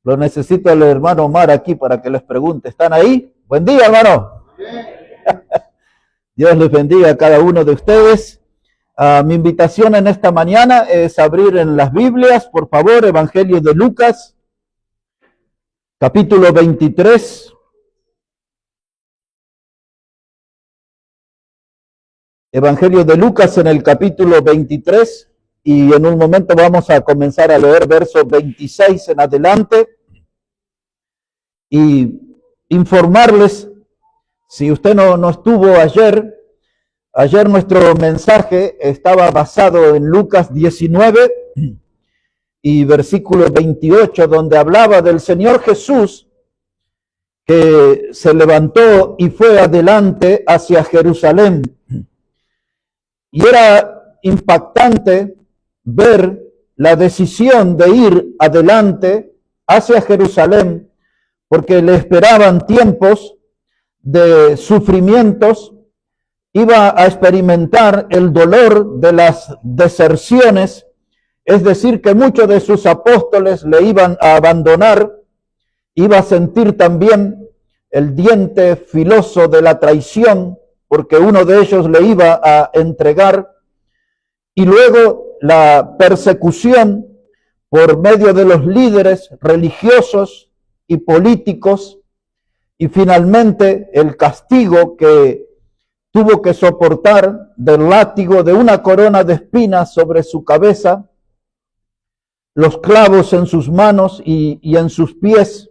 Lo necesito al hermano Omar aquí para que les pregunte. ¿Están ahí? Buen día, hermano. Dios les bendiga a cada uno de ustedes. Mi invitación en esta mañana es abrir en las Biblias, por favor, Evangelio de Lucas, capítulo 23. Evangelio de Lucas en el capítulo 23, y en un momento vamos a comenzar a leer versos 26 en adelante y informarles, si usted no estuvo ayer nuestro mensaje estaba basado en Lucas 19 y versículo 28, donde hablaba del Señor Jesús que se levantó y fue adelante hacia Jerusalén. Y era impactante ver la decisión de ir adelante hacia Jerusalén, porque le esperaban tiempos de sufrimientos, iba a experimentar el dolor de las deserciones, es decir, que muchos de sus apóstoles le iban a abandonar, iba a sentir también el diente filoso de la traición, porque uno de ellos le iba a entregar, y luego la persecución por medio de los líderes religiosos y políticos, y finalmente el castigo que tuvo que soportar del látigo, de una corona de espinas sobre su cabeza, los clavos en sus manos y en sus pies.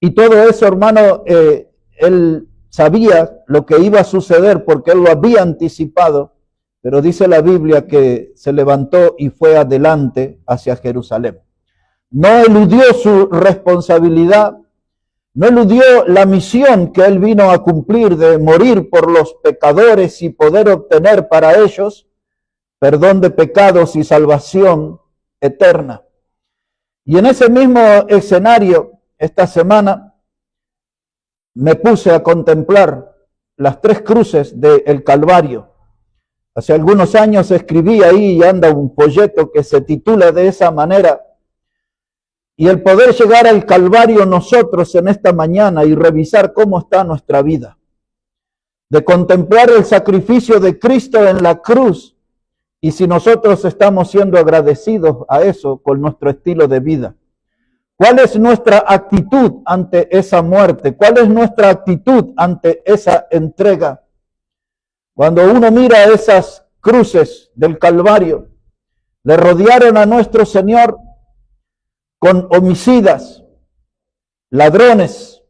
Y todo eso, hermano, él sabía lo que iba a suceder porque él lo había anticipado, pero dice la Biblia que se levantó y fue adelante hacia Jerusalén. No eludió su responsabilidad, no eludió la misión que él vino a cumplir de morir por los pecadores y poder obtener para ellos perdón de pecados y salvación eterna. Y en ese mismo escenario, esta semana, me puse a contemplar las tres cruces del Calvario. Hace algunos años escribí ahí y anda un folleto que se titula de esa manera. Y el poder llegar al Calvario nosotros en esta mañana y revisar cómo está nuestra vida, de contemplar el sacrificio de Cristo en la cruz, y si nosotros estamos siendo agradecidos a eso con nuestro estilo de vida. ¿Cuál es nuestra actitud ante esa muerte? ¿Cuál es nuestra actitud ante esa entrega? Cuando uno mira esas cruces del Calvario, le rodearon a nuestro Señor con homicidas, ladrones.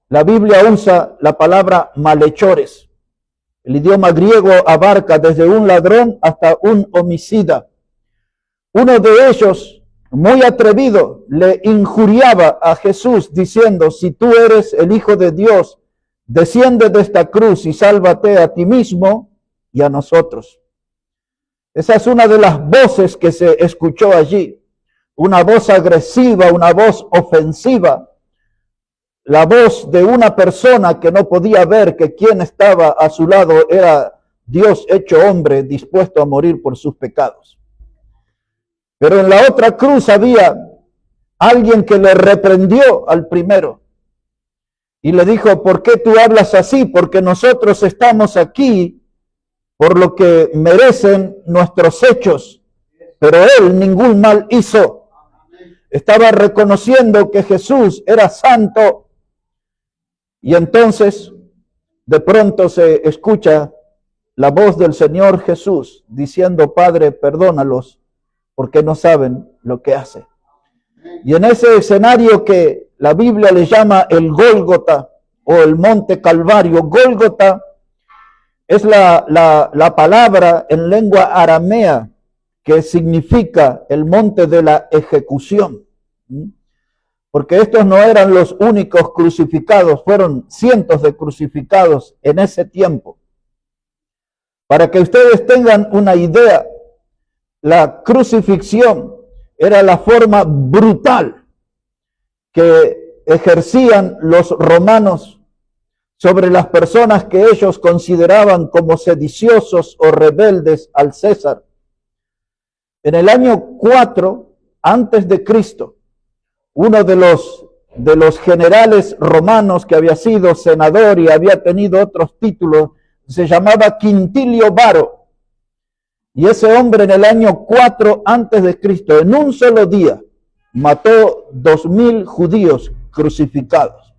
La Biblia usa la palabra malhechores. El idioma griego abarca desde un ladrón hasta un homicida. Uno de ellos, muy atrevido, le injuriaba a Jesús diciendo: si tú eres el Hijo de Dios, desciende de esta cruz y sálvate a ti mismo y a nosotros. Esa es una de las voces que se escuchó allí. Una voz agresiva, una voz ofensiva, la voz de una persona que no podía ver que quien estaba a su lado era Dios hecho hombre, dispuesto a morir por sus pecados. Pero en la otra cruz había alguien que le reprendió al primero y le dijo: ¿por qué tú hablas así? Porque nosotros estamos aquí por lo que merecen nuestros hechos, pero él ningún mal hizo. Estaba reconociendo que Jesús era santo. Y entonces, de pronto se escucha la voz del Señor Jesús diciendo: Padre, perdónalos, porque no saben lo que hacen. Y en ese escenario que la Biblia le llama el Gólgota o el Monte Calvario, Gólgota es la palabra en lengua aramea que significa el monte de la ejecución. Porque estos no eran los únicos crucificados, fueron cientos de crucificados en ese tiempo. Para que ustedes tengan una idea, la crucifixión era la forma brutal que ejercían los romanos sobre las personas que ellos consideraban como sediciosos o rebeldes al César. En el año 4 antes de Cristo, uno de los generales romanos que había sido senador y había tenido otros títulos, se llamaba Quintilio Varo. Y ese hombre en el año 4 antes de Cristo, en un solo día, mató 2000 judíos crucificados.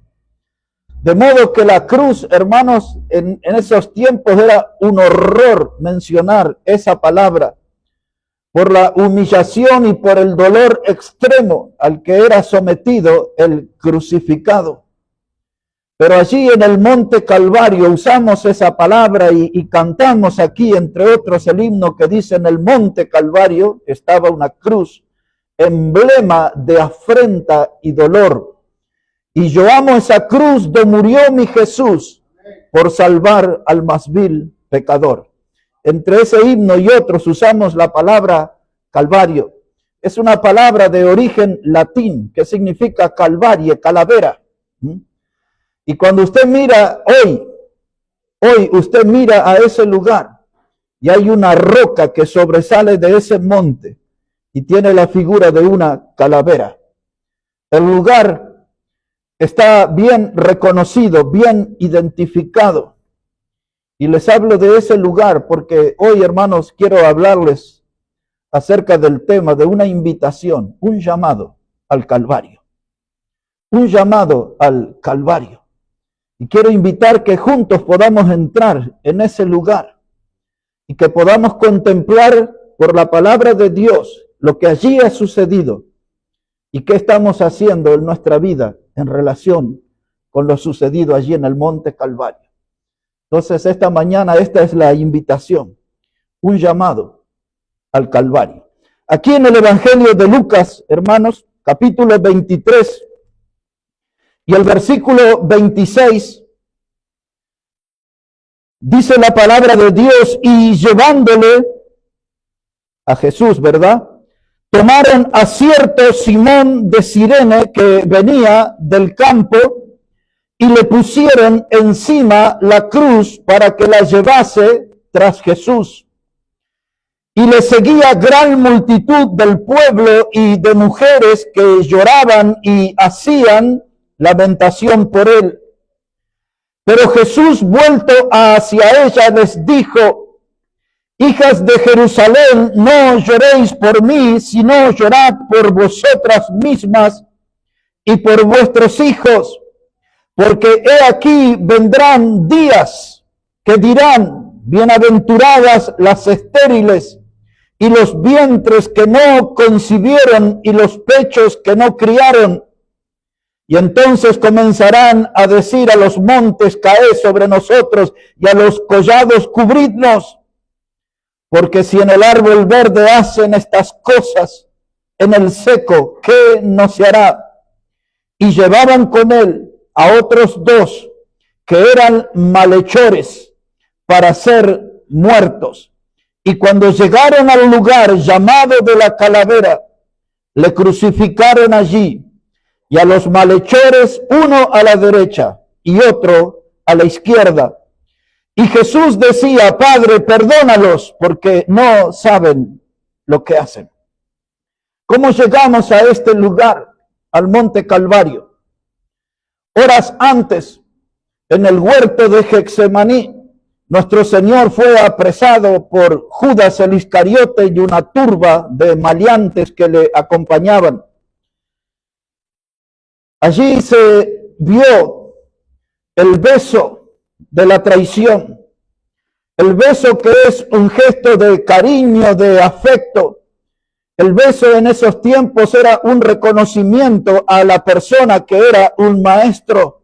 De modo que la cruz, hermanos, en esos tiempos era un horror mencionar esa palabra, por la humillación y por el dolor extremo al que era sometido el crucificado. Pero allí en el Monte Calvario usamos esa palabra y cantamos aquí, entre otros, el himno que dice: en el Monte Calvario estaba una cruz, emblema de afrenta y dolor. Y yo amo esa cruz donde murió mi Jesús por salvar al más vil pecador. Entre ese himno y otros usamos la palabra Calvario. Es una palabra de origen latín que significa calvarie, calavera. Y cuando usted mira hoy usted mira a ese lugar y hay una roca que sobresale de ese monte y tiene la figura de una calavera. El lugar está bien reconocido, bien identificado. Y les hablo de ese lugar porque hoy, hermanos, quiero hablarles acerca del tema de una invitación, un llamado al Calvario. Un llamado al Calvario. Y quiero invitar que juntos podamos entrar en ese lugar y que podamos contemplar por la palabra de Dios lo que allí ha sucedido y qué estamos haciendo en nuestra vida en relación con lo sucedido allí en el Monte Calvario. Entonces, esta mañana, esta es la invitación, un llamado al Calvario. Aquí en el Evangelio de Lucas, hermanos, capítulo 23 y el versículo 26, dice la palabra de Dios: y llevándole a Jesús, ¿verdad?, tomaron a cierto Simón de Cirene que venía del campo, y le pusieron encima la cruz para que la llevase tras Jesús. Y le seguía gran multitud del pueblo y de mujeres que lloraban y hacían lamentación por él. Pero Jesús, vuelto hacia ella, les dijo: hijas de Jerusalén, no lloréis por mí, sino llorad por vosotras mismas y por vuestros hijos. Porque he aquí vendrán días que dirán: bienaventuradas las estériles y los vientres que no concibieron y los pechos que no criaron. Y entonces comenzarán a decir a los montes: caed sobre nosotros, y a los collados cubridnos. Porque si en el árbol verde hacen estas cosas, en el seco, ¿qué no se hará? Y llevaban con él a otros dos que eran malhechores para ser muertos. Y cuando llegaron al lugar llamado de la calavera, le crucificaron allí, y a los malhechores uno a la derecha y otro a la izquierda. Y Jesús decía: Padre, perdónalos, porque no saben lo que hacen. ¿Cómo llegamos a este lugar, al Monte Calvario? Horas antes, en el huerto de Getsemaní, nuestro Señor fue apresado por Judas el Iscariote y una turba de maleantes que le acompañaban. Allí se vio el beso de la traición, el beso que es un gesto de cariño, de afecto. El beso en esos tiempos era un reconocimiento a la persona que era un maestro.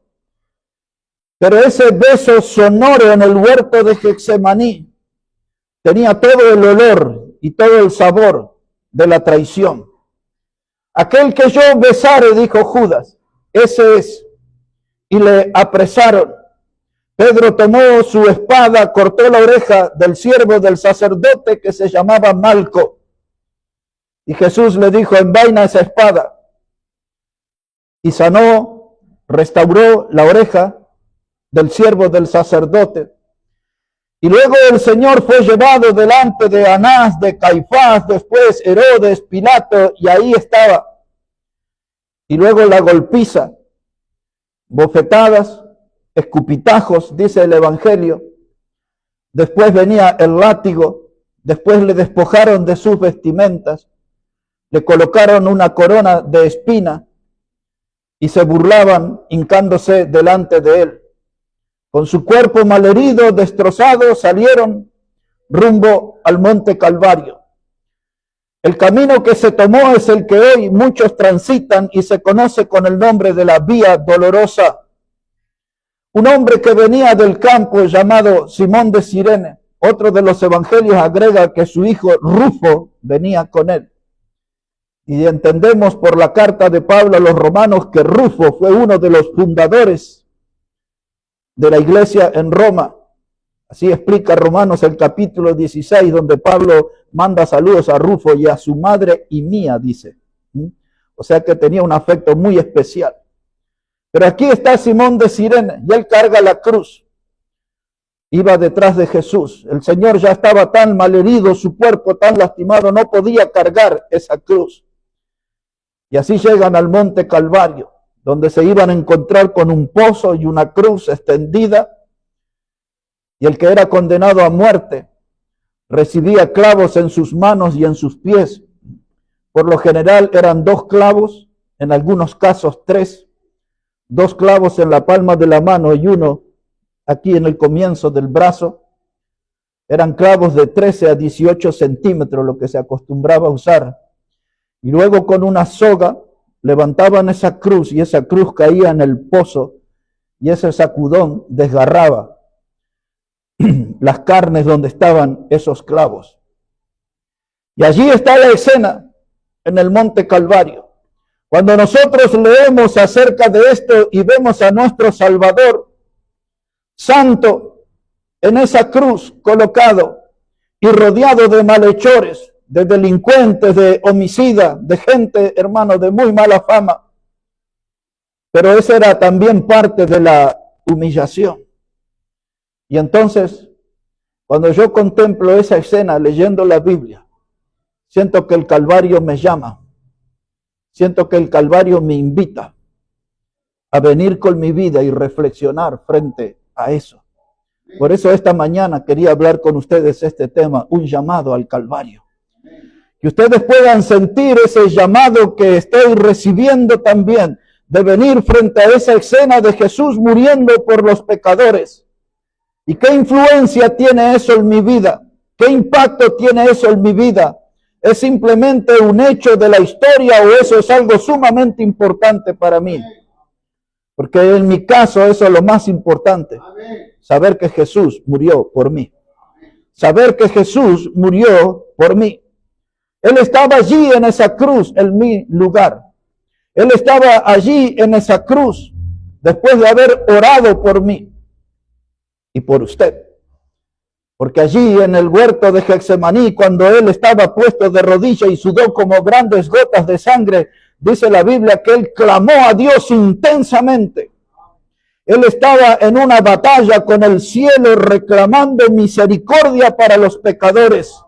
Pero ese beso sonoro en el huerto de Getsemaní tenía todo el olor y todo el sabor de la traición. Aquel que yo besare, dijo Judas, ese es. Y le apresaron. Pedro tomó su espada, cortó la oreja del siervo del sacerdote que se llamaba Malco. Y Jesús le dijo: envaina esa espada. Y sanó, restauró la oreja del siervo del sacerdote. Y luego el Señor fue llevado delante de Anás, de Caifás, después Herodes, Pilato, y ahí estaba. y luego la golpiza, bofetadas, escupitajos, dice el Evangelio. Después venía el látigo, después le despojaron de sus vestimentas, le colocaron una corona de espina y se burlaban hincándose delante de él. Con su cuerpo malherido, destrozado, salieron rumbo al monte Calvario. El camino que se tomó es el que hoy muchos transitan y se conoce con el nombre de la Vía Dolorosa. Un hombre que venía del campo llamado Simón de Cirene, otro de los evangelios agrega que su hijo Rufo venía con él. Y entendemos por la carta de Pablo a los romanos que Rufo fue uno de los fundadores de la iglesia en Roma. Así explica Romanos el capítulo 16, donde Pablo manda saludos a Rufo y a su madre y mía, dice. O sea que tenía un afecto muy especial. Pero aquí está Simón de Cirene y él carga la cruz. Iba detrás de Jesús. El Señor ya estaba tan malherido, su cuerpo tan lastimado, no podía cargar esa cruz. Y así llegan al monte Calvario, donde se iban a encontrar con un pozo y una cruz extendida. Y el que era condenado a muerte recibía clavos en sus manos y en sus pies. Por lo general eran 2 clavos, en algunos casos 3. 2 clavos en la palma de la mano y uno aquí en el comienzo del brazo. Eran clavos de 13 a 18 centímetros, lo que se acostumbraba a usar. Y luego con una soga levantaban esa cruz y esa cruz caía en el pozo y ese sacudón desgarraba las carnes donde estaban esos clavos. Y allí está la escena en el monte Calvario. Cuando nosotros leemos acerca de esto y vemos a nuestro Salvador santo en esa cruz colocado y rodeado de malhechores, de delincuentes, de homicidas, de gente, hermano, de muy mala fama. Pero esa era también parte de la humillación. Y entonces, cuando yo contemplo esa escena leyendo la Biblia, siento que el Calvario me llama. Siento que el Calvario me invita a venir con mi vida y reflexionar frente a eso. Por eso esta mañana quería hablar con ustedes este tema, un llamado al Calvario. Que ustedes puedan sentir ese llamado que estoy recibiendo también, de venir frente a esa escena de Jesús muriendo por los pecadores. ¿Y qué influencia tiene eso en mi vida? ¿Qué impacto tiene eso en mi vida? ¿Es simplemente un hecho de la historia o eso es algo sumamente importante para mí? Porque en mi caso eso es lo más importante. Saber que Jesús murió por mí. Saber que Jesús murió por mí. Él estaba allí en esa cruz, en mi lugar. Él estaba allí en esa cruz después de haber orado por mí y por usted. Porque allí en el huerto de Getsemaní, cuando él estaba puesto de rodillas y sudó como grandes gotas de sangre, dice la Biblia que él clamó a Dios intensamente. Él estaba en una batalla con el cielo reclamando misericordia para los pecadores.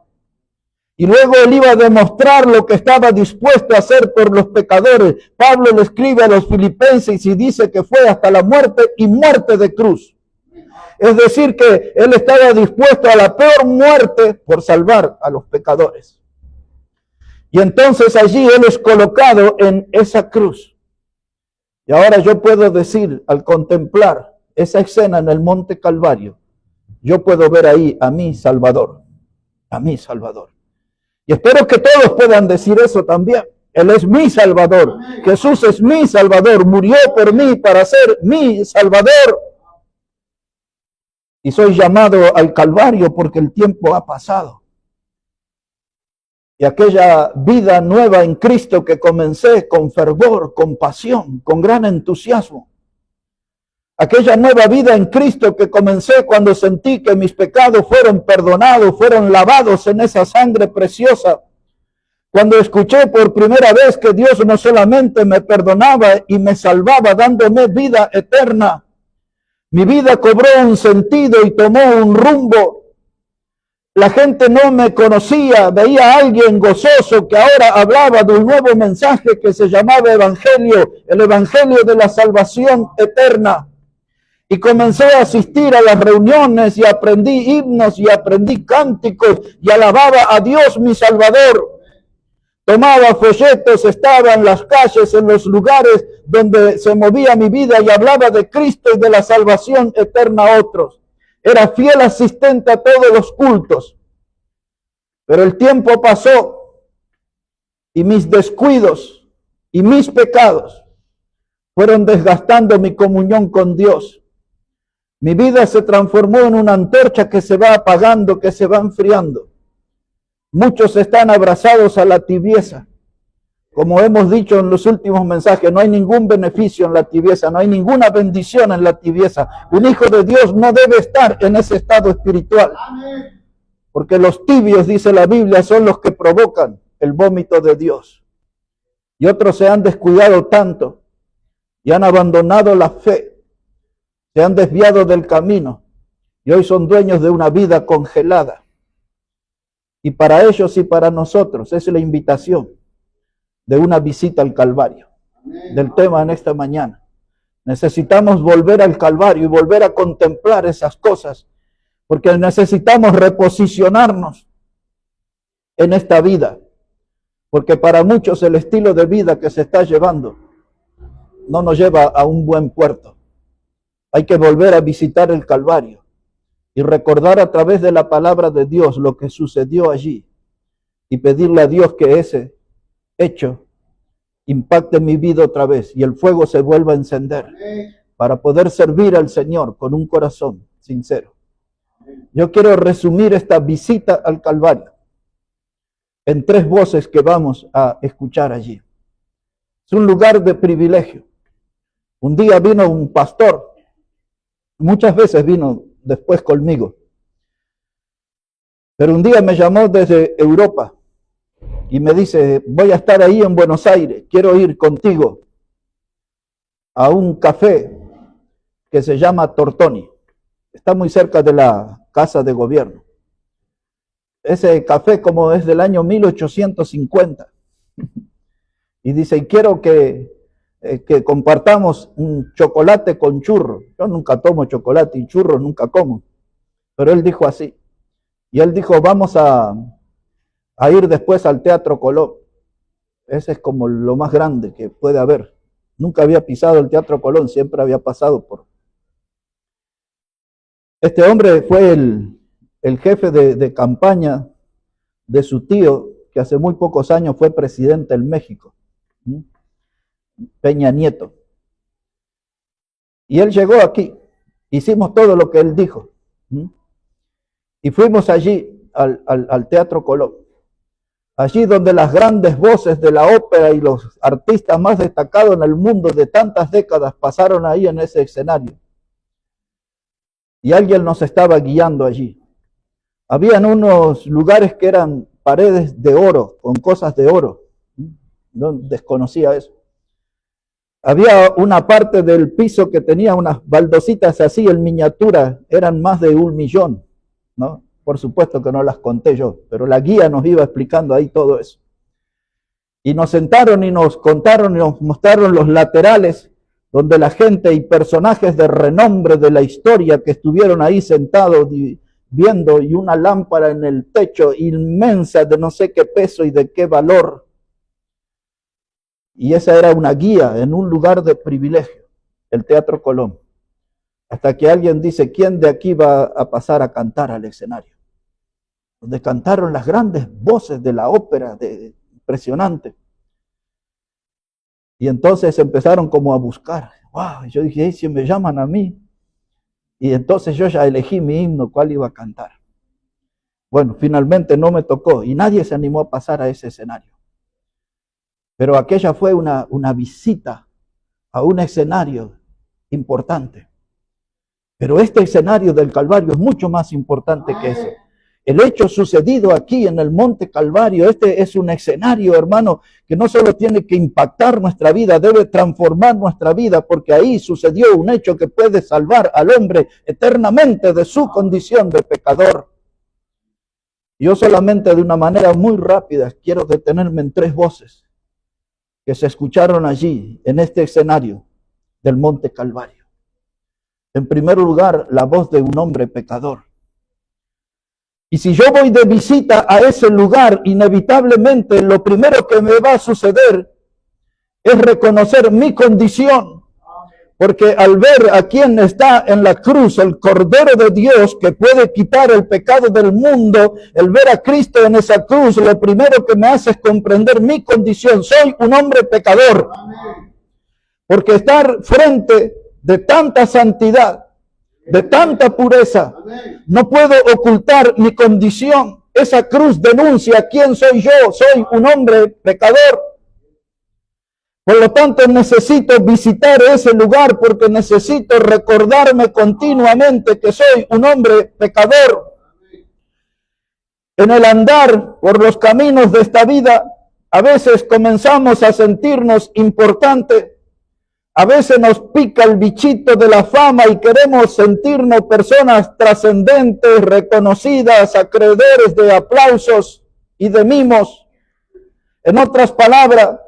Y luego él iba a demostrar lo que estaba dispuesto a hacer por los pecadores. Pablo le escribe a los filipenses y dice que fue hasta la muerte y muerte de cruz. Es decir, que él estaba dispuesto a la peor muerte por salvar a los pecadores. Y entonces allí él es colocado en esa cruz. Y ahora yo puedo decir, al contemplar esa escena en el monte Calvario, yo puedo ver ahí a mi Salvador, a mi Salvador. Y espero que todos puedan decir eso también. Él es mi Salvador. Jesús es mi Salvador. Murió por mí para ser mi Salvador. Y soy llamado al Calvario porque el tiempo ha pasado. Y aquella vida nueva en Cristo que comencé con fervor, con pasión, con gran entusiasmo. Aquella nueva vida en Cristo que comencé cuando sentí que mis pecados fueron perdonados, fueron lavados en esa sangre preciosa. Cuando escuché por primera vez que Dios no solamente me perdonaba y me salvaba dándome vida eterna. Mi vida cobró un sentido y tomó un rumbo. La gente no me conocía, veía a alguien gozoso que ahora hablaba de un nuevo mensaje que se llamaba Evangelio, el Evangelio de la salvación eterna. Y comencé a asistir a las reuniones y aprendí himnos y aprendí cánticos y alababa a Dios mi Salvador. Tomaba folletos, estaba en las calles, en los lugares donde se movía mi vida y hablaba de Cristo y de la salvación eterna a otros. Era fiel asistente a todos los cultos. Pero el tiempo pasó y mis descuidos y mis pecados fueron desgastando mi comunión con Dios. Mi vida se transformó en una antorcha que se va apagando, que se va enfriando. Muchos están abrazados a la tibieza. Como hemos dicho en los últimos mensajes, no hay ningún beneficio en la tibieza, no hay ninguna bendición en la tibieza. Un hijo de Dios no debe estar en ese estado espiritual. Porque los tibios, dice la Biblia, son los que provocan el vómito de Dios. Y otros se han descuidado tanto y han abandonado la fe, se han desviado del camino y hoy son dueños de una vida congelada. Y para ellos y para nosotros es la invitación de una visita al Calvario, del tema en esta mañana. Necesitamos volver al Calvario y volver a contemplar esas cosas, porque necesitamos reposicionarnos en esta vida, porque para muchos el estilo de vida que se está llevando no nos lleva a un buen puerto. Hay que volver a visitar el Calvario y recordar a través de la palabra de Dios lo que sucedió allí y pedirle a Dios que ese hecho impacte mi vida otra vez y el fuego se vuelva a encender para poder servir al Señor con un corazón sincero. Yo quiero resumir esta visita al Calvario en 3 voces que vamos a escuchar allí. Es un lugar de privilegio. Un día vino un pastor, muchas veces vino después conmigo, pero un día me llamó desde Europa y me dice, voy a estar ahí en Buenos Aires, quiero ir contigo a un café que se llama Tortoni. Está muy cerca de la Casa de Gobierno. Ese café como es del año 1850. Y dice, quiero que compartamos un chocolate con churro. Yo nunca tomo chocolate y churros nunca como. Pero él dijo así. Y él dijo, vamos a ir después al Teatro Colón. Ese es como lo más grande que puede haber. Nunca había pisado el Teatro Colón, siempre había pasado por... Este hombre fue el jefe de campaña de su tío, que hace muy pocos años fue presidente en México, Peña Nieto. Y él llegó aquí, hicimos todo lo que él dijo, y fuimos allí al Teatro Colón, allí donde las grandes voces de la ópera y los artistas más destacados en el mundo de tantas décadas pasaron ahí en ese escenario. Y alguien nos estaba guiando allí. Habían unos lugares que eran paredes de oro, con cosas de oro. No desconocía eso. Había una parte del piso que tenía unas baldositas así en miniatura, eran más de 1 millón, ¿no? Por supuesto que no las conté yo, pero la guía nos iba explicando ahí todo eso. Y nos sentaron y nos contaron y nos mostraron los laterales, donde la gente y personajes de renombre de la historia que estuvieron ahí sentados viendo, y una lámpara en el techo inmensa de no sé qué peso y de qué valor. Y esa era una guía en un lugar de privilegio, el Teatro Colón. Hasta que alguien dice, ¿quién de aquí va a pasar a cantar al escenario? Donde cantaron las grandes voces de la ópera, impresionante. Y entonces empezaron como a buscar. Wow, yo dije, hey, si me llaman a mí. Y entonces yo ya elegí mi himno, cuál iba a cantar. Bueno, finalmente no me tocó y nadie se animó a pasar a ese escenario. Pero aquella fue una visita a un escenario importante. Pero este escenario del Calvario es mucho más importante que ese. El hecho sucedido aquí en el Monte Calvario, este es un escenario, hermano, que no solo tiene que impactar nuestra vida, debe transformar nuestra vida, porque ahí sucedió un hecho que puede salvar al hombre eternamente de su condición de pecador. Yo solamente de una manera muy rápida quiero detenerme en 3 voces que se escucharon allí, en este escenario del Monte Calvario. En primer lugar, la voz de un hombre pecador. Y si yo voy de visita a ese lugar, inevitablemente lo primero que me va a suceder es reconocer mi condición. Porque al ver a quien está en la cruz, el Cordero de Dios que puede quitar el pecado del mundo, el ver a Cristo en esa cruz, lo primero que me hace es comprender mi condición. Soy un hombre pecador. Porque estar frente de tanta santidad, de tanta pureza, no puedo ocultar mi condición. Esa cruz denuncia quién soy yo. Soy un hombre pecador. Por lo tanto, necesito visitar ese lugar porque necesito recordarme continuamente que soy un hombre pecador. En el andar por los caminos de esta vida, a veces comenzamos a sentirnos importantes. A veces nos pica el bichito de la fama y queremos sentirnos personas trascendentes, reconocidas, acreedores de aplausos y de mimos. En otras palabras,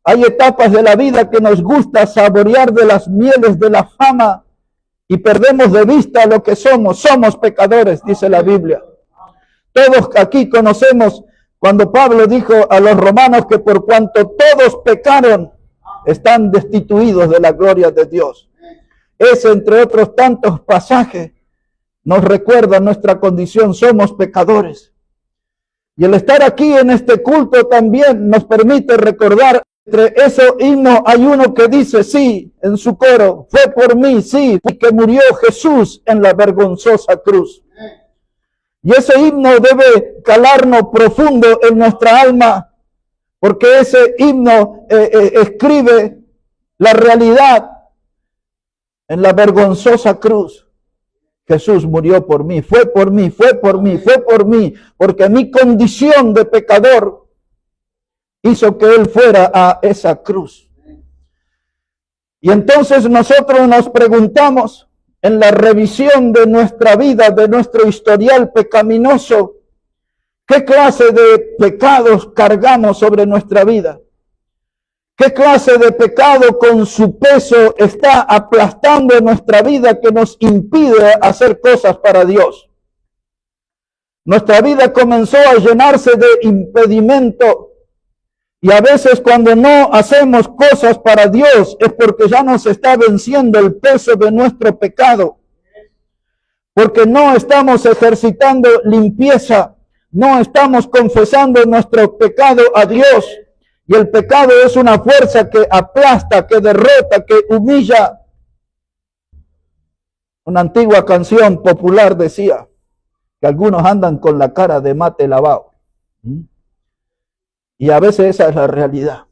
hay etapas de la vida que nos gusta saborear de las mieles de la fama y perdemos de vista lo que somos. Somos pecadores, dice la Biblia. Todos aquí conocemos cuando Pablo dijo a los romanos que por cuanto todos pecaron, están destituidos de la gloria de Dios. Ese, entre otros tantos pasajes, nos recuerda nuestra condición. Somos pecadores. Y el estar aquí en este culto también nos permite recordar. Entre esos himnos hay uno que dice, sí, en su coro, fue por mí, sí, que murió Jesús en la vergonzosa cruz. Y ese himno debe calarnos profundo en nuestra alma, porque ese himno escribe la realidad. En la vergonzosa cruz, Jesús murió por mí, fue por mí, fue por mí, fue por mí, porque mi condición de pecador hizo que Él fuera a esa cruz. Y entonces nosotros nos preguntamos en la revisión de nuestra vida, de nuestro historial pecaminoso, ¿qué clase de pecados cargamos sobre nuestra vida? ¿Qué clase de pecado con su peso está aplastando nuestra vida que nos impide hacer cosas para Dios? Nuestra vida comenzó a llenarse de impedimento. Y a veces cuando no hacemos cosas para Dios es porque ya nos está venciendo el peso de nuestro pecado. Porque no estamos ejercitando limpieza, no estamos confesando nuestro pecado a Dios. Y el pecado es una fuerza que aplasta, que derrota, que humilla. Una antigua canción popular decía que algunos andan con la cara de mate lavado. Y a veces esa es la realidad.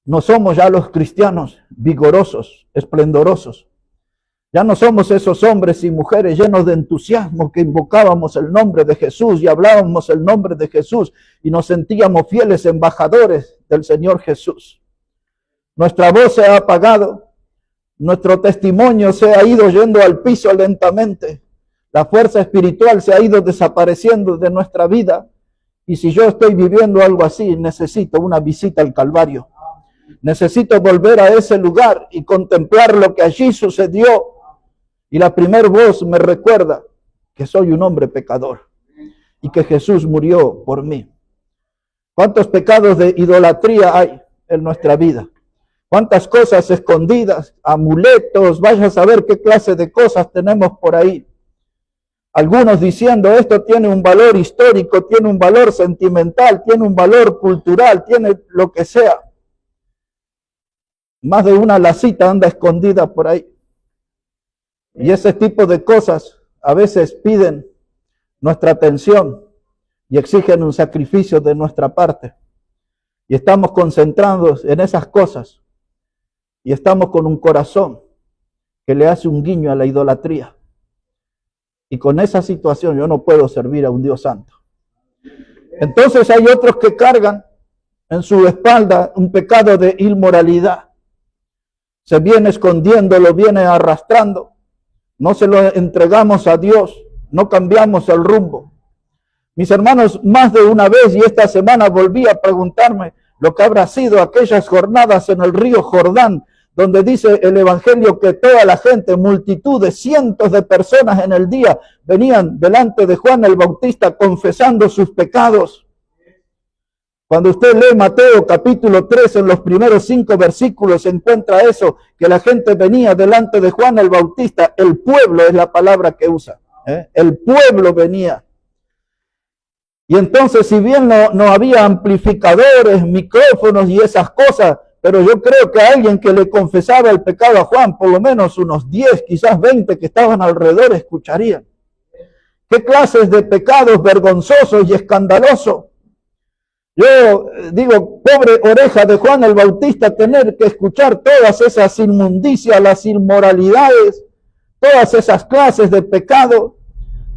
No somos ya los cristianos vigorosos, esplendorosos. Ya no somos esos hombres y mujeres llenos de entusiasmo que invocábamos el nombre de Jesús y hablábamos el nombre de Jesús y nos sentíamos fieles embajadores del Señor Jesús. Nuestra voz se ha apagado, nuestro testimonio se ha ido yendo al piso lentamente, la fuerza espiritual se ha ido desapareciendo de nuestra vida. Y si yo estoy viviendo algo así, necesito una visita al Calvario. Necesito volver a ese lugar y contemplar lo que allí sucedió. Y la primera voz me recuerda que soy un hombre pecador y que Jesús murió por mí. ¿Cuántos pecados de idolatría hay en nuestra vida? ¿Cuántas cosas escondidas, amuletos? Vaya a saber qué clase de cosas tenemos por ahí. Algunos diciendo esto tiene un valor histórico, tiene un valor sentimental, tiene un valor cultural, tiene lo que sea. Más de una lacita anda escondida por ahí. Y ese tipo de cosas a veces piden nuestra atención y exigen un sacrificio de nuestra parte. Y estamos concentrados en esas cosas. Y estamos con un corazón que le hace un guiño a la idolatría. Y con esa situación yo no puedo servir a un Dios santo. Entonces hay otros que cargan en su espalda un pecado de inmoralidad. Se viene escondiendo, lo viene arrastrando. No se lo entregamos a Dios, no cambiamos el rumbo. Mis hermanos, más de una vez y esta semana volví a preguntarme lo que habrá sido aquellas jornadas en el río Jordán, donde dice el Evangelio que toda la gente, multitudes, cientos de personas en el día, venían delante de Juan el Bautista confesando sus pecados. Cuando usted lee Mateo capítulo 3, en los primeros 5 versículos, se encuentra eso, que la gente venía delante de Juan el Bautista. El pueblo es la palabra que usa. El pueblo venía. Y entonces, si bien no había amplificadores, micrófonos y esas cosas, pero yo creo que alguien que le confesaba el pecado a Juan, por lo menos unos 10, quizás 20 que estaban alrededor, escucharían. ¿Qué clases de pecados vergonzosos y escandalosos? Yo digo, pobre oreja de Juan el Bautista, tener que escuchar todas esas inmundicias, las inmoralidades, todas esas clases de pecado,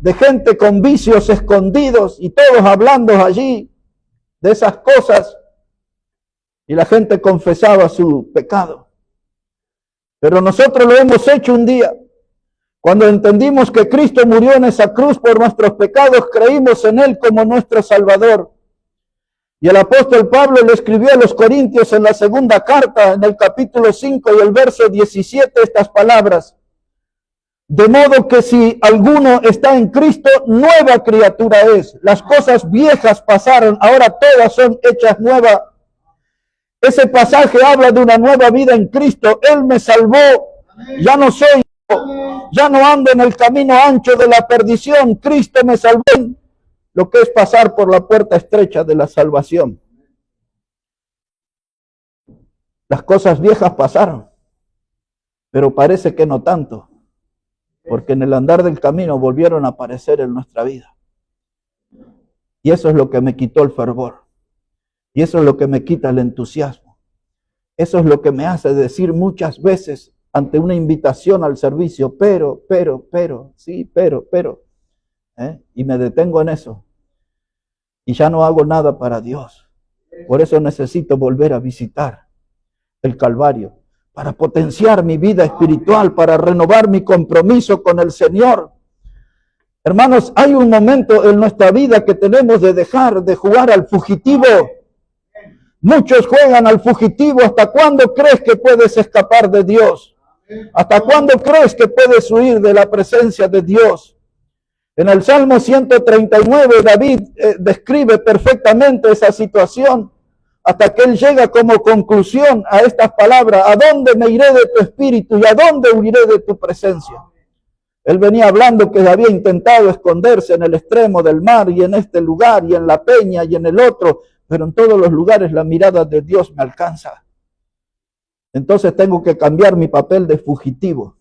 de gente con vicios escondidos y todos hablando allí de esas cosas, y la gente confesaba su pecado. Pero nosotros lo hemos hecho un día. Cuando entendimos que Cristo murió en esa cruz por nuestros pecados, creímos en Él como nuestro Salvador. Y el apóstol Pablo le escribió a los Corintios en la segunda carta, en el capítulo 5 y el verso 17, estas palabras: de modo que si alguno está en Cristo, nueva criatura es. Las cosas viejas pasaron, ahora todas son hechas nuevas. Ese pasaje habla de una nueva vida en Cristo. Él me salvó. Ya no soy yo. Ya no ando en el camino ancho de la perdición. Cristo me salvó. Lo que es pasar por la puerta estrecha de la salvación. Las cosas viejas pasaron, pero parece que no tanto, porque en el andar del camino volvieron a aparecer en nuestra vida. Y eso es lo que me quitó el fervor. Y eso es lo que me quita el entusiasmo. Eso es lo que me hace decir muchas veces ante una invitación al servicio, pero, sí, pero. Y me detengo en eso. Y ya no hago nada para Dios. Por eso necesito volver a visitar el Calvario, para potenciar mi vida espiritual, para renovar mi compromiso con el Señor. Hermanos, hay un momento en nuestra vida que tenemos de dejar de jugar al fugitivo. Muchos juegan al fugitivo. ¿Hasta cuándo crees que puedes escapar de Dios? ¿Hasta cuándo crees que puedes huir de la presencia de Dios? En el Salmo 139, David describe perfectamente esa situación, hasta que él llega como conclusión a estas palabras: ¿a dónde me iré de tu espíritu y a dónde huiré de tu presencia? Él venía hablando que había intentado esconderse en el extremo del mar y en este lugar y en la peña y en el otro, pero en todos los lugares la mirada de Dios me alcanza. Entonces tengo que cambiar mi papel de fugitivo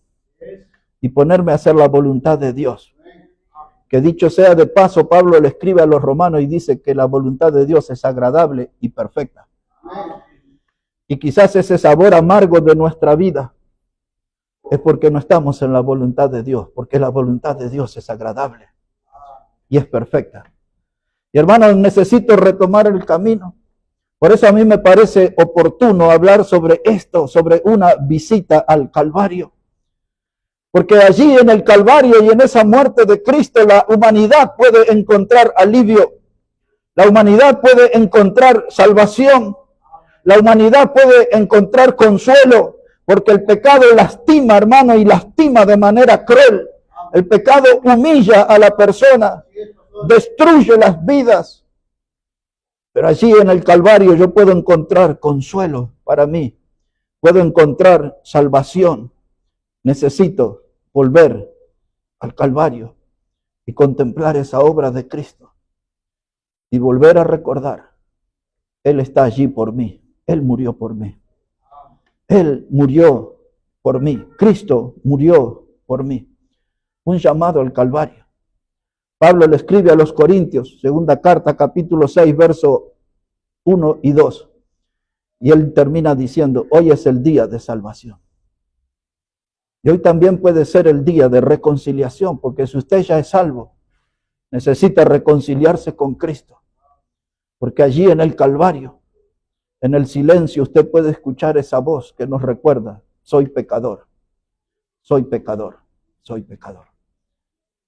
y ponerme a hacer la voluntad de Dios. Que dicho sea de paso, Pablo le escribe a los romanos y dice que la voluntad de Dios es agradable y perfecta. Y quizás ese sabor amargo de nuestra vida es porque no estamos en la voluntad de Dios, porque la voluntad de Dios es agradable y es perfecta. Y hermanos, necesito retomar el camino. Por eso a mí me parece oportuno hablar sobre esto, sobre una visita al Calvario. Porque allí en el Calvario y en esa muerte de Cristo, la humanidad puede encontrar alivio. La humanidad puede encontrar salvación. La humanidad puede encontrar consuelo. Porque el pecado lastima, hermano, y lastima de manera cruel. El pecado humilla a la persona, destruye las vidas. Pero allí en el Calvario yo puedo encontrar consuelo para mí. Puedo encontrar salvación. Necesito volver al Calvario y contemplar esa obra de Cristo. Y volver a recordar, Él está allí por mí. Él murió por mí. Él murió por mí. Cristo murió por mí. Un llamado al Calvario. Pablo le escribe a los Corintios, segunda carta, capítulo 6, verso 1 y 2. Y él termina diciendo: hoy es el día de salvación. Y hoy también puede ser el día de reconciliación, porque si usted ya es salvo, necesita reconciliarse con Cristo. Porque allí en el Calvario, en el silencio, usted puede escuchar esa voz que nos recuerda: soy pecador, soy pecador, soy pecador.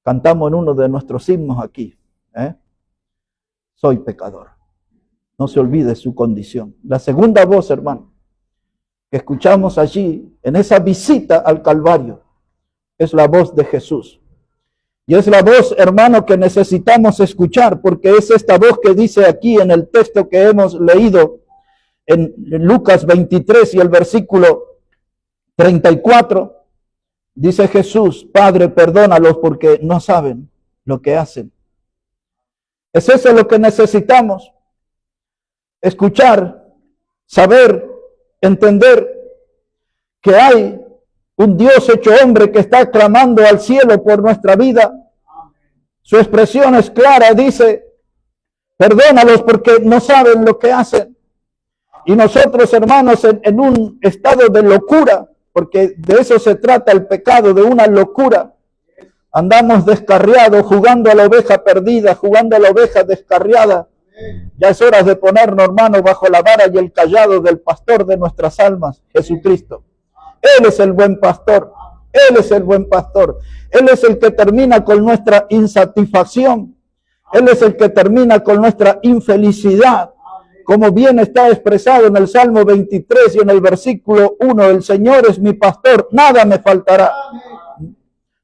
Cantamos en uno de nuestros himnos aquí, soy pecador. No se olvide su condición. La segunda voz, hermano, que escuchamos allí en esa visita al Calvario, es la voz de Jesús. Y es la voz, hermano, que necesitamos escuchar, porque es esta voz que dice aquí en el texto que hemos leído en Lucas 23 y el versículo 34. Dice Jesús: Padre, perdónalos porque no saben lo que hacen. Es eso lo que necesitamos. Escuchar, saber, entender que hay un Dios hecho hombre que está clamando al cielo por nuestra vida. Su expresión es clara, dice: perdónalos porque no saben lo que hacen. Y nosotros, hermanos, en un estado de locura, porque de eso se trata el pecado, de una locura, andamos descarriados, jugando a la oveja perdida, jugando a la oveja descarriada. Ya es hora de ponernos, hermanos, bajo la vara y el callado del pastor de nuestras almas, Jesucristo. Él es el buen pastor. Él es el buen pastor. Él es el que termina con nuestra insatisfacción. Él es el que termina con nuestra infelicidad. Como bien está expresado en el Salmo 23 y en el versículo 1, el Señor es mi pastor, nada me faltará.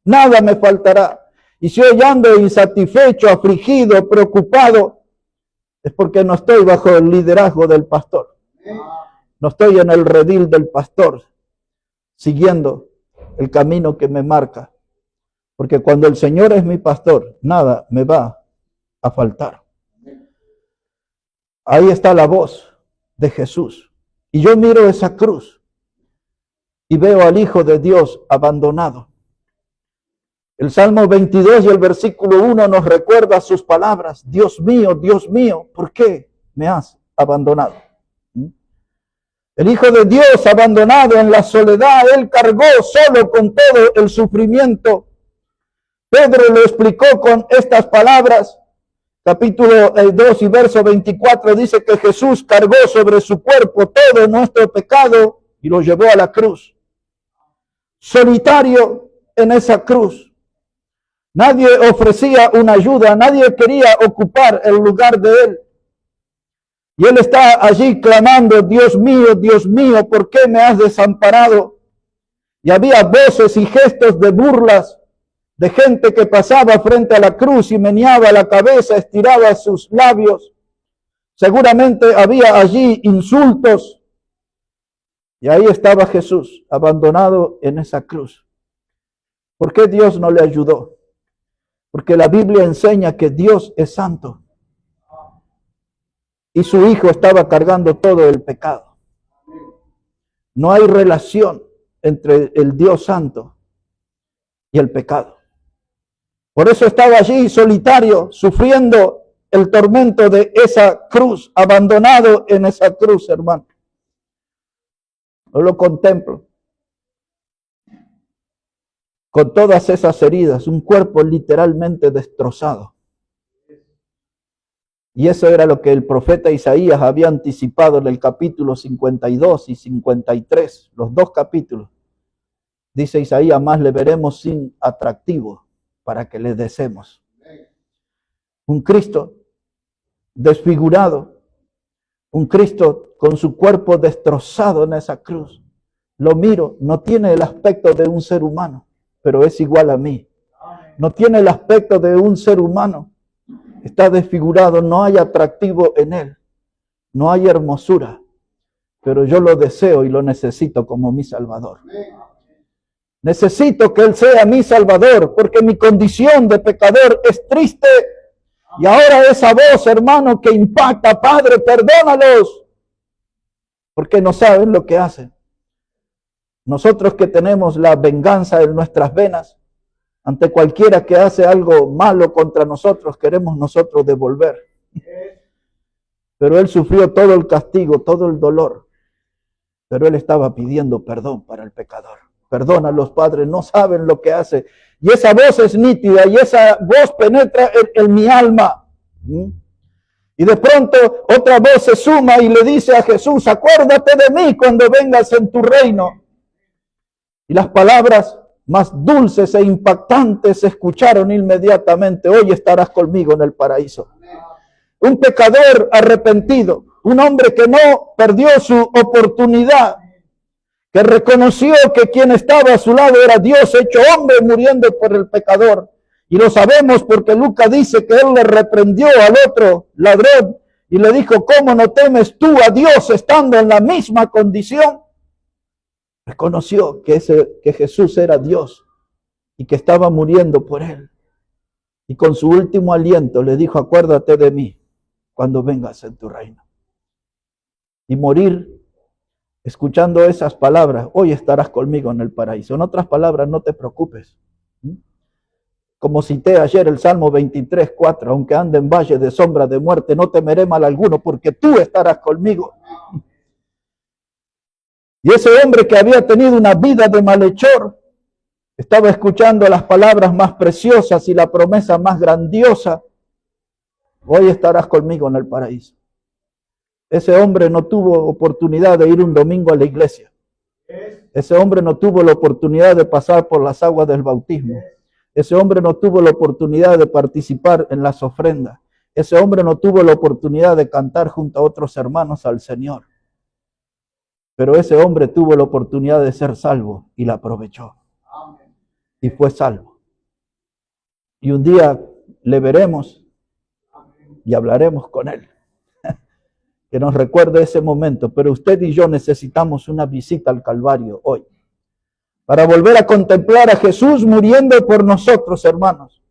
Nada me faltará. Y si hoy ando insatisfecho, afligido, preocupado, es porque no estoy bajo el liderazgo del pastor. No estoy en el redil del pastor, siguiendo el camino que me marca. Porque cuando el Señor es mi pastor, nada me va a faltar. Ahí está la voz de Jesús. Y yo miro esa cruz y veo al Hijo de Dios abandonado. El Salmo 22 y el versículo 1 nos recuerda sus palabras: Dios mío, ¿por qué me has abandonado? El Hijo de Dios abandonado en la soledad, Él cargó solo con todo el sufrimiento. Pedro lo explicó con estas palabras. Capítulo 2 y verso 24 dice que Jesús cargó sobre su cuerpo todo nuestro pecado y lo llevó a la cruz. Solitario en esa cruz. Nadie ofrecía una ayuda, nadie quería ocupar el lugar de Él. Y Él está allí clamando: Dios mío, ¿por qué me has desamparado? Y había voces y gestos de burlas de gente que pasaba frente a la cruz y meneaba la cabeza, estiraba sus labios. Seguramente había allí insultos. Y ahí estaba Jesús, abandonado en esa cruz. ¿Por qué Dios no le ayudó? Porque la Biblia enseña que Dios es santo. Y su Hijo estaba cargando todo el pecado. No hay relación entre el Dios santo y el pecado. Por eso estaba allí solitario, sufriendo el tormento de esa cruz, abandonado en esa cruz, hermano. Yo lo contemplo. Con todas esas heridas, un cuerpo literalmente destrozado. Y eso era lo que el profeta Isaías había anticipado en el capítulo 52 y 53, los dos capítulos. Dice Isaías: más le veremos sin atractivo para que le deseemos. Un Cristo desfigurado, un Cristo con su cuerpo destrozado en esa cruz. Lo miro, no tiene el aspecto de un ser humano, pero es igual a mí. No tiene el aspecto de un ser humano. Está desfigurado, no hay atractivo en él. No hay hermosura. Pero yo lo deseo y lo necesito como mi Salvador. Necesito que Él sea mi Salvador, porque mi condición de pecador es triste. Y ahora esa voz, hermano, que impacta: Padre, perdónalos, porque no saben lo que hacen. Nosotros que tenemos la venganza en nuestras venas, ante cualquiera que hace algo malo contra nosotros, queremos nosotros devolver. Pero Él sufrió todo el castigo, todo el dolor. Pero Él estaba pidiendo perdón para el pecador. Perdónalos, Padre, no saben lo que hace. Y esa voz es nítida, y esa voz penetra en mi alma. Y de pronto otra voz se suma y le dice a Jesús: acuérdate de mí cuando vengas en tu reino. Y las palabras más dulces e impactantes se escucharon inmediatamente: hoy estarás conmigo en el paraíso. un pecador arrepentido, un hombre que no perdió su oportunidad, que reconoció que quien estaba a su lado era Dios hecho hombre muriendo por el pecador. Y lo sabemos porque Lucas dice que él le reprendió al otro ladrón y le dijo, ¿cómo no temes tú a Dios estando en la misma condición? Reconoció que Jesús era Dios y que estaba muriendo por él. Y con su último aliento le dijo, acuérdate de mí cuando vengas en tu reino. Y morir escuchando esas palabras, hoy estarás conmigo en el paraíso. En otras palabras, no te preocupes. Como cité ayer el Salmo 23, 4, aunque ande en valle de sombra de muerte, no temeré mal alguno, porque tú estarás conmigo. Y ese hombre que había tenido una vida de malhechor, estaba escuchando las palabras más preciosas y la promesa más grandiosa, hoy estarás conmigo en el paraíso. Ese hombre no tuvo oportunidad de ir un domingo a la iglesia. Ese hombre no tuvo la oportunidad de pasar por las aguas del bautismo. Ese hombre no tuvo la oportunidad de participar en las ofrendas. Ese hombre no tuvo la oportunidad de cantar junto a otros hermanos al Señor. Pero ese hombre tuvo la oportunidad de ser salvo y la aprovechó. Y fue salvo. Y un día le veremos y hablaremos con él. Que nos recuerde ese momento. Pero usted y yo necesitamos una visita al Calvario hoy, para volver a contemplar a Jesús muriendo por nosotros, hermanos,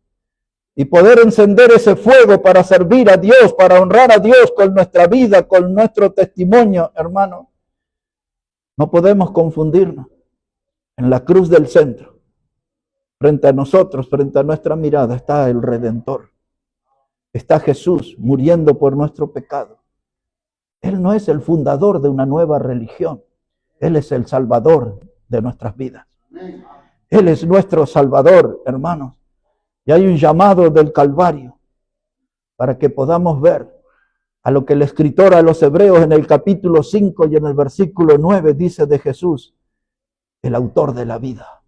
y poder encender ese fuego para servir a Dios, para honrar a Dios con nuestra vida, con nuestro testimonio, hermano. No podemos confundirnos. En la cruz del centro, frente a nosotros, frente a nuestra mirada, está el Redentor. Está Jesús muriendo por nuestro pecado. Él no es el fundador de una nueva religión. Él es el Salvador de nuestras vidas. Él es nuestro Salvador, hermanos. Y hay un llamado del Calvario para que podamos ver a lo que el escritor a los Hebreos en el capítulo 5 y en el versículo 9 dice de Jesús, el autor de la vida.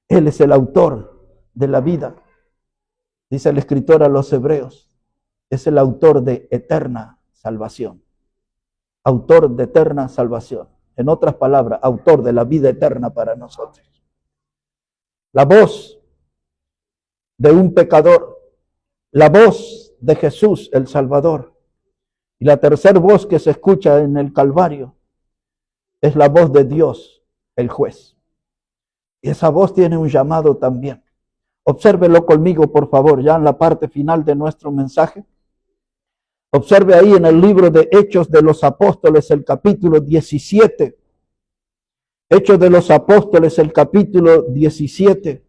Él es el autor de la vida. Dice el escritor a los Hebreos, es el autor de eterna salvación. Autor de eterna salvación. En otras palabras, autor de la vida eterna para nosotros. La voz de un pecador, la voz de Jesús el Salvador. Y la tercera voz que se escucha en el Calvario es la voz de Dios, el juez. Y esa voz tiene un llamado también. Obsérvelo conmigo, por favor, ya en la parte final de nuestro mensaje. Observe ahí en el libro de Hechos de los Apóstoles, el capítulo 17. Hechos de los Apóstoles, el capítulo 17.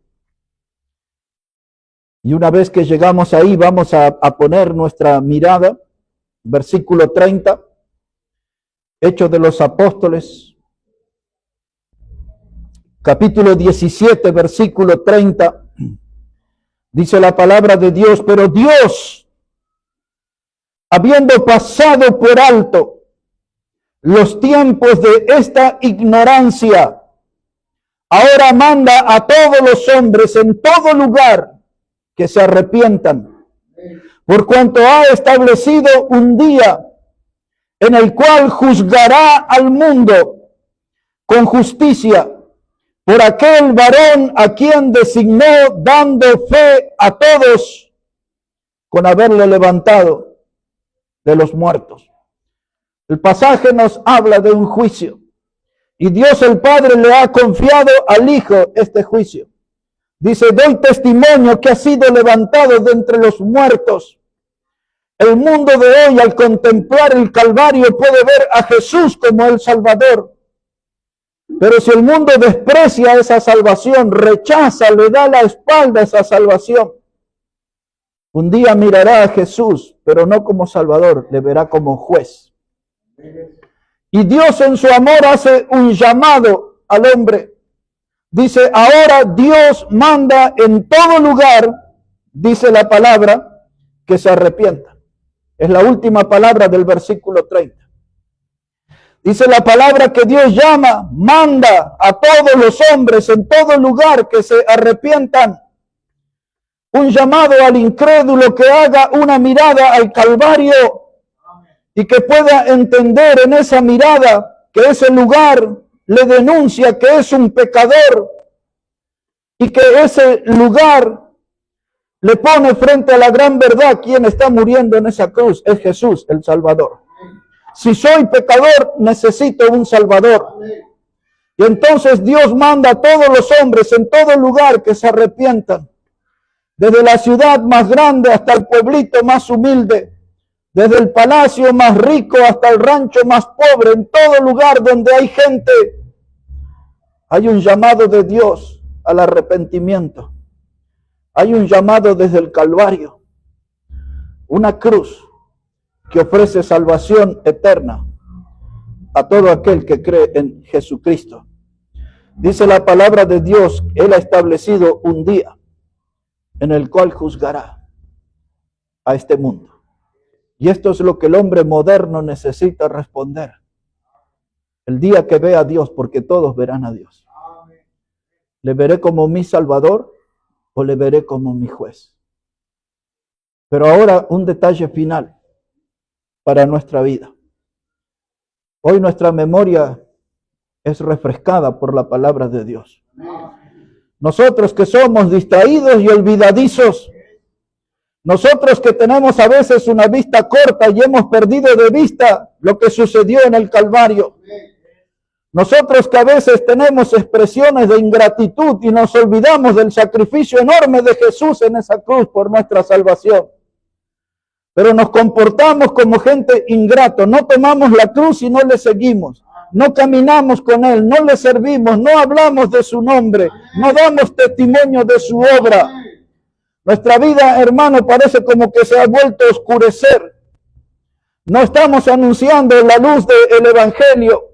Y una vez que llegamos ahí, vamos a poner nuestra mirada. Versículo 30. Hechos de los Apóstoles, capítulo 17, versículo 30. Dice la palabra de Dios, pero Dios, habiendo pasado por alto los tiempos de esta ignorancia, ahora manda a todos los hombres en todo lugar que se arrepientan, por cuanto ha establecido un día en el cual juzgará al mundo con justicia por aquel varón a quien designó, dando fe a todos con haberle levantado de los muertos. El pasaje nos habla de un juicio y Dios el Padre le ha confiado al Hijo este juicio. Dice, doy testimonio que ha sido levantado de entre los muertos. El mundo de hoy, al contemplar el Calvario, puede ver a Jesús como el Salvador. Pero si el mundo desprecia esa salvación, rechaza, le da la espalda a esa salvación, un día mirará a Jesús, pero no como Salvador, le verá como juez. Y Dios en su amor hace un llamado al hombre. Dice, ahora Dios manda en todo lugar, dice la palabra, que se arrepienta. Es la última palabra del versículo 30. Dice la palabra que Dios llama, manda a todos los hombres en todo lugar que se arrepientan. un llamado al incrédulo que haga una mirada al Calvario y que pueda entender en esa mirada que ese lugar le denuncia que es un pecador y que ese lugar le pone frente a la gran verdad. Quien está muriendo en esa cruz es Jesús, el Salvador. Si soy pecador, necesito un Salvador. Y entonces Dios manda a todos los hombres en todo lugar que se arrepientan. Desde la ciudad más grande hasta el pueblito más humilde. Desde el palacio más rico hasta el rancho más pobre. En todo lugar donde hay gente, hay un llamado de Dios al arrepentimiento. Hay un llamado desde el Calvario. Una cruz que ofrece salvación eterna a todo aquel que cree en Jesucristo. Dice la palabra de Dios, Él ha establecido un día en el cual juzgará a este mundo. Y esto es lo que el hombre moderno necesita responder. El día que vea a Dios, porque todos verán a Dios. ¿Le veré como mi Salvador o le veré como mi juez? Pero ahora un detalle final para nuestra vida. Hoy nuestra memoria es refrescada por la palabra de Dios. Nosotros que somos distraídos y olvidadizos, nosotros que tenemos a veces una vista corta y hemos perdido de vista lo que sucedió en el Calvario. Nosotros que a veces tenemos expresiones de ingratitud y nos olvidamos del sacrificio enorme de Jesús en esa cruz por nuestra salvación. Pero nos comportamos como gente ingrato, no tomamos la cruz y no le seguimos, no caminamos con Él, no le servimos, no hablamos de su nombre, no damos testimonio de su obra. Nuestra vida, hermano, parece como que se ha vuelto a oscurecer. No estamos anunciando la luz del Evangelio.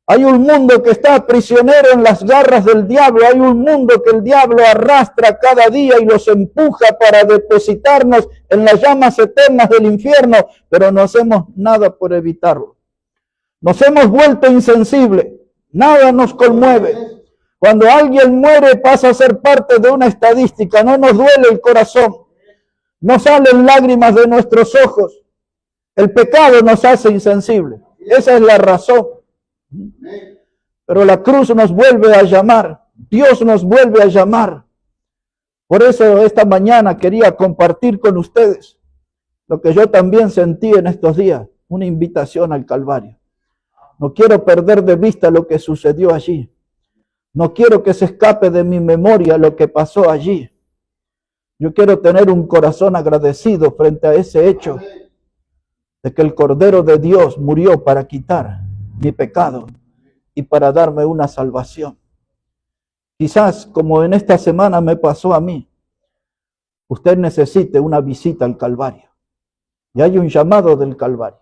Hay un mundo que está prisionero en las garras del diablo. Hay un mundo que el diablo arrastra cada día y los empuja para depositarnos en las llamas eternas del infierno, pero no hacemos nada por evitarlo. Nos hemos vuelto insensibles. Nada nos conmueve. Cuando alguien muere pasa a ser parte de una estadística. No nos duele el corazón. No salen lágrimas de nuestros ojos. El pecado nos hace insensibles. Esa es la razón. Pero la cruz nos vuelve a llamar. Dios nos vuelve a llamar. Por eso esta mañana quería compartir con ustedes lo que yo también sentí en estos días. Una invitación al Calvario. No quiero perder de vista lo que sucedió allí. No quiero que se escape de mi memoria lo que pasó allí. Yo quiero tener un corazón agradecido frente a ese hecho de que el Cordero de Dios murió para quitar mi pecado y para darme una salvación. Quizás, como en esta semana me pasó a mí, usted necesite una visita al Calvario. Y hay un llamado del Calvario.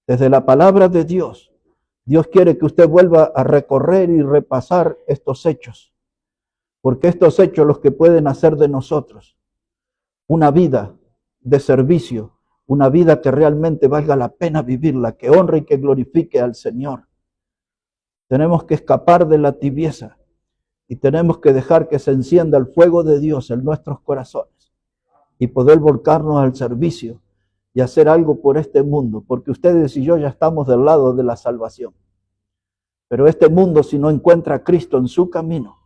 Desde la palabra de Dios, Dios quiere que usted vuelva a recorrer y repasar estos hechos. Porque estos hechos los que pueden hacer de nosotros una vida de servicio, una vida que realmente valga la pena vivirla, que honre y que glorifique al Señor. Tenemos que escapar de la tibieza y tenemos que dejar que se encienda el fuego de Dios en nuestros corazones y poder volcarnos al servicio y hacer algo por este mundo, porque ustedes y yo ya estamos del lado de la salvación. Pero este mundo, si no encuentra a Cristo en su camino,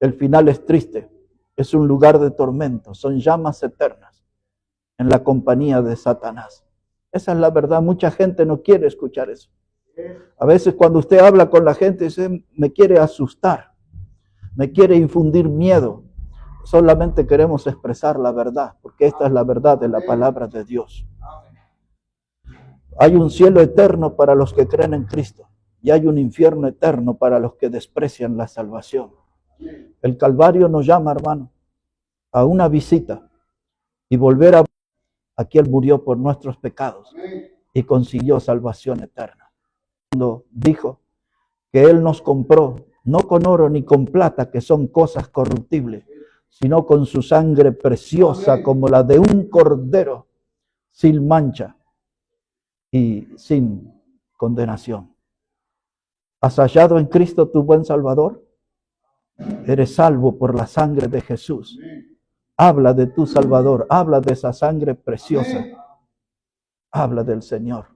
el final es triste, es un lugar de tormento, son llamas eternas en la compañía de Satanás. Esa es la verdad, mucha gente no quiere escuchar eso. A veces cuando usted habla con la gente, dice, me quiere asustar, me quiere infundir miedo. Solamente queremos expresar la verdad, porque esta es la verdad de la palabra de Dios. Hay un cielo eterno para los que creen en Cristo y hay un infierno eterno para los que desprecian la salvación. El Calvario nos llama, hermano, a una visita y volver a quien murió por nuestros pecados y consiguió salvación eterna. Cuando dijo que Él nos compró, no con oro ni con plata, que son cosas corruptibles, sino con su sangre preciosa como la de un cordero, sin mancha y sin condenación. ¿Has hallado en Cristo tu buen Salvador? Eres salvo por la sangre de Jesús. Habla de tu Salvador, habla de esa sangre preciosa. Habla del Señor.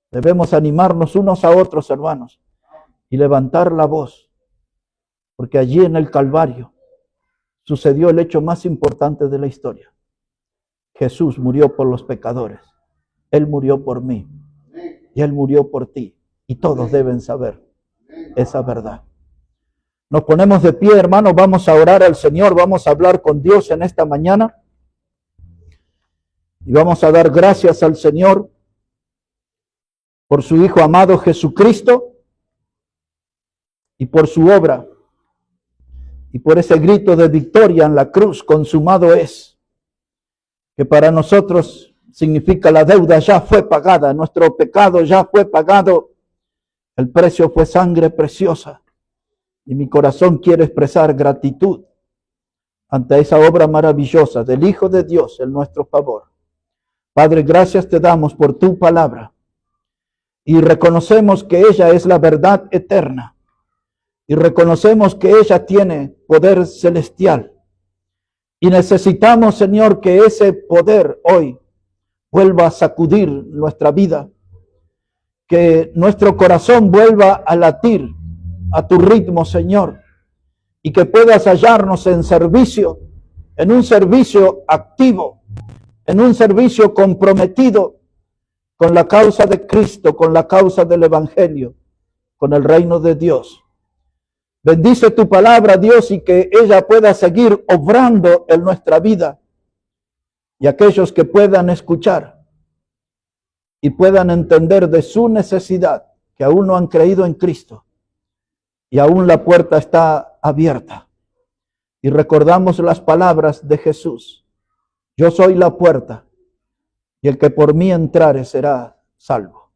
Debemos animarnos unos a otros, hermanos, y levantar la voz, porque allí en el Calvario sucedió el hecho más importante de la historia. Jesús murió por los pecadores. Él murió por mí y Él murió por ti. Y todos deben saber esa verdad. Nos ponemos de pie, hermanos, vamos a orar al Señor, vamos a hablar con Dios en esta mañana. Y vamos a dar gracias al Señor por su Hijo amado Jesucristo y por su obra y por ese grito de victoria en la cruz, consumado es, que para nosotros significa la deuda ya fue pagada, nuestro pecado ya fue pagado, el precio fue sangre preciosa y mi corazón quiere expresar gratitud ante esa obra maravillosa del Hijo de Dios en nuestro favor. Padre, gracias te damos por tu palabra y reconocemos que ella es la verdad eterna y reconocemos que ella tiene poder celestial y necesitamos, Señor, que ese poder hoy vuelva a sacudir nuestra vida, que nuestro corazón vuelva a latir a tu ritmo, Señor, y que puedas hallarnos en servicio, en un servicio activo, en un servicio comprometido con la causa de Cristo, con la causa del Evangelio, con el reino de Dios. Bendice tu palabra, Dios, y que ella pueda seguir obrando en nuestra vida. Y aquellos que puedan escuchar y puedan entender de su necesidad, que aún no han creído en Cristo, y aún la puerta está abierta. Y recordamos las palabras de Jesús: yo soy la puerta, y el que por mí entrare será salvo.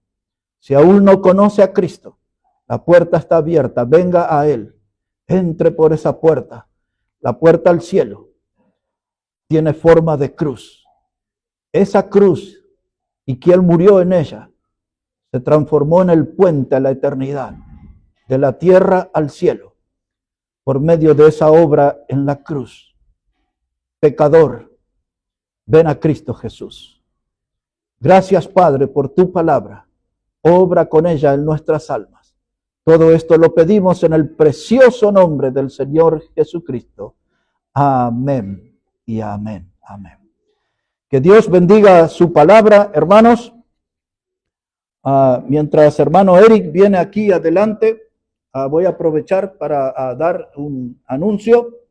Si aún no conoce a Cristo, la puerta está abierta, venga a Él, entre por esa puerta. La puerta al cielo tiene forma de cruz. Esa cruz, y quien murió en ella, se transformó en el puente a la eternidad, de la tierra al cielo, por medio de esa obra en la cruz. Pecador, ven a Cristo Jesús. Gracias, Padre, por tu palabra. Obra con ella en nuestras almas. Todo esto lo pedimos en el precioso nombre del Señor Jesucristo. Amén y amén. Amén. Que Dios bendiga su palabra, hermanos. Mientras hermano Eric viene aquí adelante, voy a aprovechar para dar un anuncio.